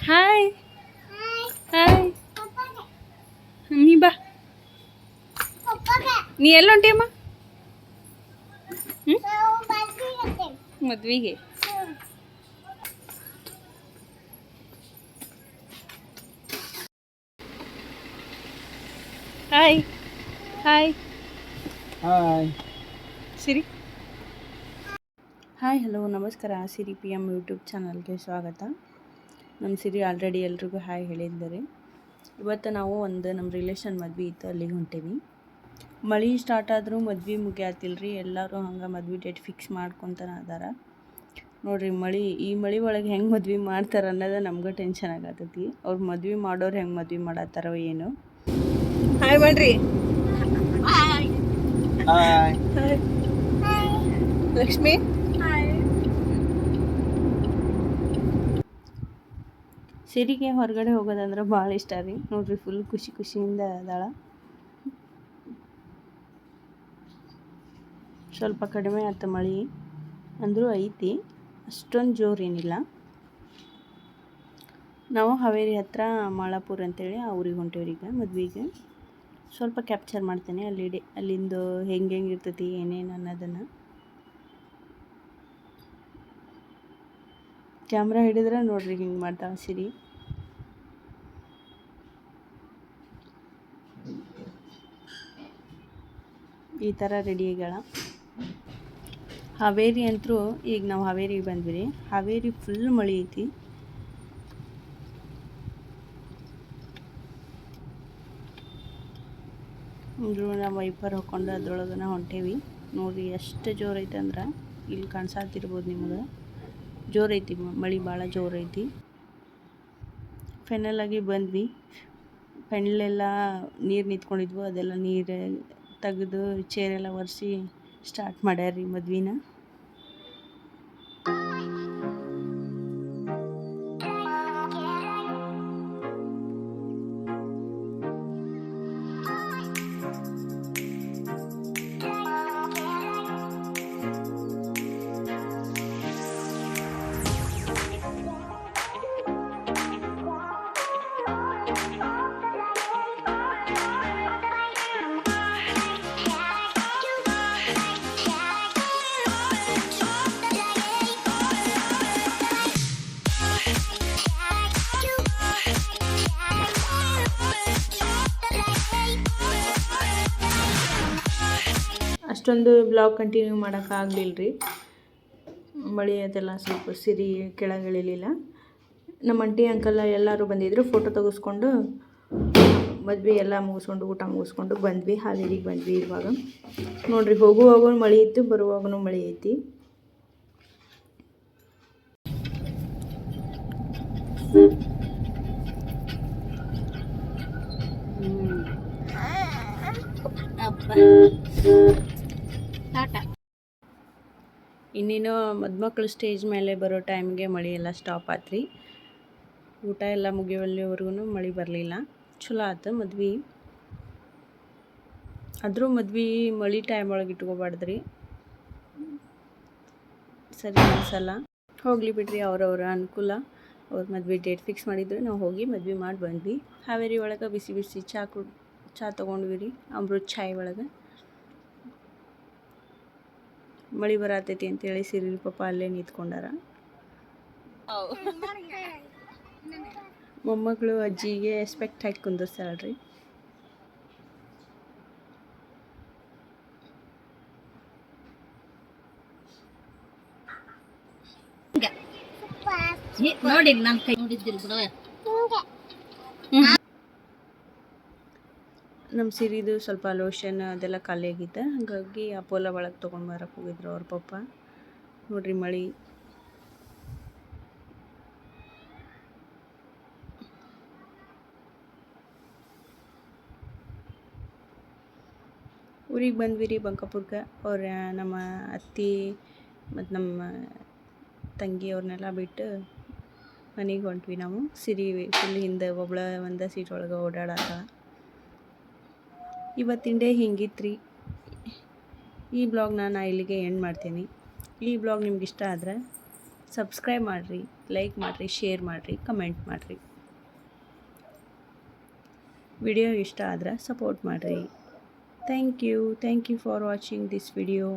Hi hi ನೀ ಬಾ. ನೀ ಎಲ್ಲ ಹೊಂಟಿಯಮ್ಮ? ಮದ್ವಿಗೆ. ಹಾಯ್ ಹಾಯ್ ಹಾಯ್ ಸಿರಿ. ಹಾಯ್ ಹಲೋ ನಮಸ್ಕಾರ. ಸಿರಿ ಪಿ ಎಮ್ ಯೂಟ್ಯೂಬ್ ಚಾನಲ್ಗೆ ಸ್ವಾಗತ. ನಮ್ಮ ಸಿರಿ ಆಲ್ರೆಡಿ ಎಲ್ರಿಗೂ ಹಾಯ್ ಹೇಳಿದ್ದಾರೆ. ಇವತ್ತು ನಾವು ನಮ್ಮ ರಿಲೇಷನ್ ಮದ್ವೆ ಇತ್ತು, ಅಲ್ಲಿಗೆ ಹೊಂಟೀವಿ. ಮಳೆ ಸ್ಟಾರ್ಟ್ ಆದರೂ ಮದ್ವೆ ಮುಗಿಯಾತಿಲ್ರಿ. ಎಲ್ಲರೂ ಹಂಗೆ ಮದ್ವೆ ಡೇಟ್ ಫಿಕ್ಸ್ ಮಾಡ್ಕೊತಾನೆ ಅದಾರ ನೋಡ್ರಿ. ಈ ಮಳೆ ಒಳಗೆ ಹೆಂಗೆ ಮದ್ವೆ ಮಾಡ್ತಾರೆ ಅನ್ನೋದು ನಮ್ಗೆ ಟೆನ್ಷನ್ ಆಗತ್ತೈತಿ. ಅವ್ರು ಮದ್ವೆ ಮಾಡೋರು ಹೆಂಗೆ ಮದ್ವೆ ಮಾಡತ್ತಾರೋ ಏನು. ಹಾಯ್ ಮಾಡ್ರಿ. ಹಾಯ್ ಲಕ್ಷ್ಮಿ ಸಿರಿಗೆ ಹೊರಗಡೆ ಹೋಗೋದಂದ್ರೆ ಭಾಳ ಇಷ್ಟ ರೀ. ನೋಡ್ರಿ ಫುಲ್ ಖುಷಿಯಿಂದ ಅದಾಳ. ಸ್ವಲ್ಪ ಕಡಿಮೆ ಆಯ್ತು ಮಳೆ, ಅಂದರೂ ಐತಿ, ಅಷ್ಟೊಂದು ಜೋರೇನಿಲ್ಲ. ನಾವು ಹಾವೇರಿ ಹತ್ರ ಮಾಳಾಪುರ ಅಂತೇಳಿ ಆ ಊರಿಗೆ ಹೊಂಟೇವ್ರಿ ಈಗ ಮದ್ವೆಗೆ. ಸ್ವಲ್ಪ ಕ್ಯಾಪ್ಚರ್ ಮಾಡ್ತೇನೆ ಅಲ್ಲಿಂದು ಹೆಂಗೆ ಇರ್ತೈತಿ ಏನೇನು ಅನ್ನೋದನ್ನು. ಕ್ಯಾಮ್ರಾ ಹಿಡಿದ್ರೆ ನೋಡ್ರಿ ಹಿಂಗೆ ಮಾಡ್ತಾಳೆ ಸಿರಿ. ಈ ಥರ ರೆಡಿ ಆಗ್ಯಾಳ. ಹಾವೇರಿ ಅಂತೂ ಈಗ ನಾವು ಹಾವೇರಿಗೆ ಬಂದ್ವಿ. ಹಾವೇರಿ ಫುಲ್ ಮಳೆ ಐತಿ. ನಾವು ವೈಪರ್ ಹಾಕ್ಕೊಂಡು ಅದ್ರೊಳಗನ ಹೊಂಟೇವಿ. ನೋಡಿರಿ ಎಷ್ಟು ಜೋರು ಐತೆ ಅಂದ್ರೆ ಇಲ್ಲಿ ಕಾಣಿಸಾತಿರ್ಬೋದು ನಿಮ್ಗೆ. ಜೋರೈತಿ ಮಳೆ, ಭಾಳ ಜೋರೈತಿ. ಫೈನಲಾಗಿ ಬಂದ್ವಿ. ಪೆಂಡ್ಲೆಲ್ಲ ನೀರು ನಿಂತ್ಕೊಂಡಿದ್ವು, ಅದೆಲ್ಲ ನೀರು ತೆಗೆದು ಚೇರೆಲ್ಲ ಒರೆಸಿ ಸ್ಟಾರ್ಟ್ ಮಾಡ್ಯಾರ್ರಿ ಮದ್ವಿನ. ಅಷ್ಟೊಂದು ಬ್ಲಾಗ್ ಕಂಟಿನ್ಯೂ ಮಾಡೋಕ್ಕಾಗಲಿಲ್ಲ ರೀ. ಮಳೆ ಅದೆಲ್ಲ ಸ್ವಲ್ಪ ಸಿರಿ ಕೆಳಗಿಳಿಲಿಲ್ಲ. ನಮ್ಮ ಆಂಟಿ ಅಂಕಲ್ ಎಲ್ಲರೂ ಬಂದಿದ್ದರು. ಫೋಟೋ ತೆಗೆಸ್ಕೊಂಡು ಮದ್ವೆ ಎಲ್ಲ ಮುಗಿಸ್ಕೊಂಡು ಊಟ ಮುಗಿಸ್ಕೊಂಡು ಬಂದ್ವಿ. ಹಾವೇರಿಗೆ ಬಂದ್ವಿ. ಇವಾಗ ನೋಡಿರಿ, ಹೋಗುವಾಗ ಮಳೆ ಇತ್ತು, ಬರುವಾಗೂ ಮಳೆ ಐತಿ. ಇನ್ನೇನು ಮದುಮಕ್ಕಳು ಸ್ಟೇಜ್ ಮೇಲೆ ಬರೋ ಟೈಮ್ಗೆ ಮಳೆ ಎಲ್ಲ ಸ್ಟಾಪ್ ಆತ್ರಿ. ಊಟ ಎಲ್ಲ ಮುಗಿಯುವಲ್ಲಿವರೆಗೂ ಮಳೆ ಬರಲಿಲ್ಲ. ಚಲೋ ಆಯ್ತು ಮದ್ವೆ. ಆದರೂ ಮದ್ವೆ ಮಳೆ ಟೈಮ್ ಒಳಗೆ ಇಟ್ಕೋಬಾರ್ದ್ರಿ, ಸರಿ ಅನ್ಸಲ್ಲ. ಹೋಗಲಿ ಬಿಡ್ರಿ, ಅವ್ರವ್ರ ಅನುಕೂಲ. ಅವ್ರ ಮದ್ವೆ ಡೇಟ್ ಫಿಕ್ಸ್ ಮಾಡಿದ್ರು, ನಾವು ಹೋಗಿ ಮದ್ವೆ ಮಾಡಿ ಬಂದ್ವಿ. ಹಾವೇರಿ ಒಳಗೆ ಬಿಸಿ ಬಿಸಿ ಚಹಾ ತೊಗೊಂಡ್ವಿ ರೀ, ಅಮೃತ್ ಚಾಯ್ ಒಳಗೆ. ಮಳೆ ಬರತೈತಿ ಅಂತೇಳಿ ಸಿರಿ ಪಾಪ ಅಲ್ಲೇ ನಿಂತ್ಕೊಂಡಾರ. ಮೊಮ್ಮಗಳು ಅಜ್ಜಿಗೆ ಎಸ್ಪೆಕ್ಟ್ ಹಾಕಿ ಕುಂದಿರ್ತಾಳ್ರಿ. ನೋಡಿ ನಾನು ಕೈ ನೋಡಿದ್ದಿಲ್ಲ ಬಿಡು. ನಮ್ಮ ಸಿರಿದು ಸ್ವಲ್ಪ ಲೋಷನ್ ಅದೆಲ್ಲ ಖಾಲಿ ಆಗಿತ್ತು, ಹಾಗಾಗಿ ಅಪೋಲೋ ಒಳಗೆ ತೊಗೊಂಡು ಬರಕ್ಕೆ ಹೋಗಿದ್ರು ಅವ್ರ ಪಪ್ಪ. ನೋಡ್ರಿ ಮಳೆ. ಊರಿಗೆ ಬಂದ್ವಿ ರೀ ಬಂಕಾಪುರಕ್ಕೆ. ನಮ್ಮ ಅತ್ತಿ ಮತ್ತು ನಮ್ಮ ತಂಗಿ ಅವ್ರನ್ನೆಲ್ಲ ಬಿಟ್ಟು ಮನೆಗೆ ಹೊಂಟ್ವಿ ನಾವು. ಸಿರಿ ಫುಲ್ ಹಿಂದೆ ಒಬ್ಬಳ ಒಂದು ಸೀಟ್ ಒಳಗೆ ಓಡಾಡತ್ತ. ಇವತ್ತಿನ ಡೇ ಹಿಂಗಿತ್ತು ರೀ. ಈ ಬ್ಲಾಗ್ನ ನಾನು ಇಲ್ಲಿಗೆ ಎಂಡ್ ಮಾಡ್ತೀನಿ. ಈ ಬ್ಲಾಗ್ ನಿಮ್ಗೆ ಇಷ್ಟ ಆದರೆ ಸಬ್ಸ್ಕ್ರೈಬ್ ಮಾಡಿರಿ, ಲೈಕ್ ಮಾಡಿರಿ, ಶೇರ್ ಮಾಡಿರಿ, ಕಮೆಂಟ್ ಮಾಡಿರಿ. ವಿಡಿಯೋ ಇಷ್ಟ ಆದ್ರೆ ಸಪೋರ್ಟ್ ಮಾಡಿರಿ. Thank you for watching this video.